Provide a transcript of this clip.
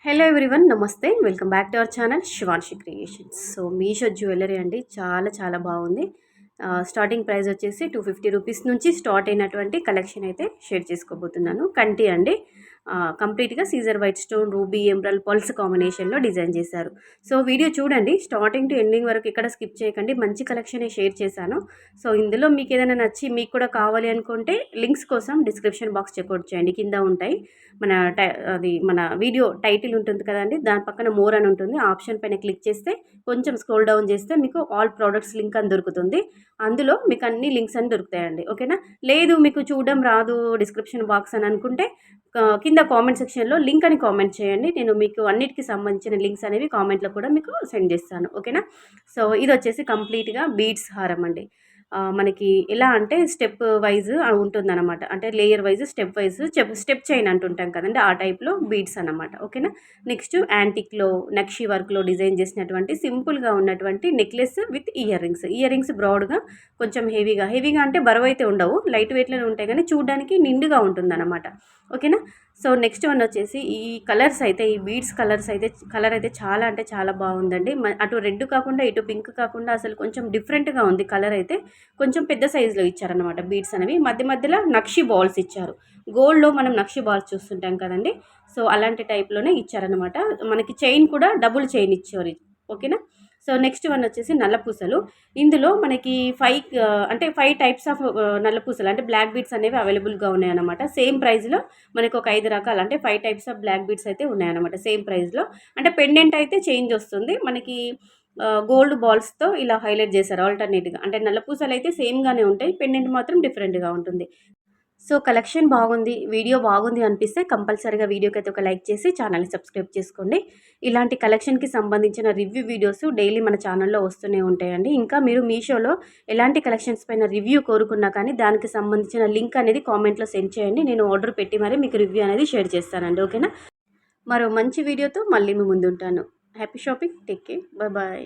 Hello everyone, నమస్తే. Welcome back to our channel Shivanshi creations. So Meesho jewellery అండి, చాలా చాలా బాగుంది. స్టార్టింగ్ ప్రైస్ వచ్చేసి 250 రూపీస్ నుంచి స్టార్ట్ అయినటువంటి కలెక్షన్ అయితే షేర్ చేసుకోబోతున్నాను. కంటి అండి, కంప్లీట్గా CZ white stone, ruby, emerald, pearls కాంబినేషన్లో డిజైన్ చేశారు. సో వీడియో చూడండి, స్టార్టింగ్ టు ఎండింగ్ వరకు ఇక్కడ స్కిప్ చేయకండి. మంచి కలెక్షనే షేర్ చేశాను. సో ఇందులో మీకు ఏదైనా నచ్చి మీకు కూడా కావాలి అనుకుంటే లింక్స్ కోసం డిస్క్రిప్షన్ బాక్స్ చెక్అవుట్ చేయండి, కింద ఉంటాయి. మన వీడియో టైటిల్ ఉంటుంది కదండి, దాని పక్కన మోర్ అని ఉంటుంది. ఆప్షన్ పైన క్లిక్ చేస్తే కొంచెం స్క్రోల్ డౌన్ చేస్తే మీకు ఆల్ ప్రోడక్ట్స్ లింక్ అని దొరుకుతుంది. అందులో మీకు అన్ని లింక్స్ అని దొరుకుతాయండి. ఓకేనా? లేదు మీకు చూడడం రాదు డిస్క్రిప్షన్ బాక్స్ అని అనుకుంటే కింద కామెంట్ సెక్షన్లో లింక్ అని కామెంట్ చేయండి. నేను మీకు అన్నిటికి సంబంధించిన లింక్స్ అనేవి కామెంట్లో కూడా మీకు సెండ్ చేస్తాను. ఓకేనా? సో ఇది వచ్చేసి కంప్లీట్గా బీడ్స్ హారం అండి. మనకి ఎలా అంటే స్టెప్ వైజ్ ఉంటుందన్నమాట. అంటే layer wise, step wise, step chain అంటుంటాం కదండి, ఆ టైప్లో బీడ్స్ అన్నమాట. ఓకేనా? నెక్స్ట్ యాంటిక్లో నక్షి వర్క్లో డిజైన్ చేసినటువంటి సింపుల్గా ఉన్నటువంటి necklace with ear rings. Ear rings బ్రాడ్గా, కొంచెం హెవీగా అంటే బరువు అయితే ఉండవు, లైట్ వెయిట్లోనే ఉంటాయి, కానీ చూడడానికి నిండుగా ఉంటుందన్నమాట. ఓకేనా? సో నెక్స్ట్ వన్ వచ్చేసి ఈ కలర్స్ అయితే, ఈ బీడ్స్ కలర్ అయితే చాలా అంటే చాలా బాగుందండి. అటు రెడ్ కాకుండా ఇటు పింక్ కాకుండా అసలు కొంచెం డిఫరెంట్గా ఉంది కలర్ అయితే. కొంచెం పెద్ద సైజులో ఇచ్చారనమాట బీడ్స్ అనేవి. మధ్య మధ్యలో నక్షి బాల్స్ ఇచ్చారు. గోల్డ్లో మనం నక్షి బాల్స్ చూస్తుంటాం కదండి, సో అలాంటి టైప్లోనే ఇచ్చారనమాట. మనకి చైన్ కూడా డబుల్ చైన్ ఇచ్చారు. ఓకేనా? సో నెక్స్ట్ వన్ వచ్చేసి నల్లపూసలు. ఇందులో మనకి 5 టైప్స్ ఆఫ్ నల్లపూసలు అంటే బ్లాక్ బీడ్స్ అనేవి అవైలబుల్గా ఉన్నాయన్నమాట. సేమ్ ప్రైస్లో మనకి ఒక 5 రకాలు అంటే 5 టైప్స్ ఆఫ్ బ్లాక్ బీడ్స్ అయితే ఉన్నాయన్నమాట సేమ్ ప్రైస్లో. అంటే పెండెంట్ అయితే చేంజ్ వస్తుంది మనకి. గోల్డ్ బాల్స్తో ఇలా హైలైట్ చేశారు ఆల్టర్నేట్గా. అంటే నల్లపూసలు అయితే సేమ్గానే ఉంటాయి, పెండెంట్ మాత్రం డిఫరెంట్గా ఉంటుంది. సో కలెక్షన్ బాగుంది, వీడియో బాగుంది అనిపిస్తే కంపల్సరీగా వీడియోకి అయితే ఒక లైక్ చేసి ఛానల్ని సబ్స్క్రైబ్ చేసుకోండి. ఇలాంటి కలెక్షన్కి సంబంధించిన రివ్యూ వీడియోస్ డైలీ మన ఛానల్లో వస్తూనే ఉంటాయండి. ఇంకా మీరు మీషోలో ఎలాంటి కలెక్షన్స్ పైన రివ్యూ కోరుకున్నా కానీ దానికి సంబంధించిన లింక్ అనేది కామెంట్లో సెండ్ చేయండి. నేను ఆర్డర్ పెట్టి మరి మీకు రివ్యూ అనేది షేర్ చేస్తానండి. ఓకేనా? మరో మంచి వీడియోతో మళ్ళీ మీ ముందుంటాను. Happy shopping, take care, bye bye.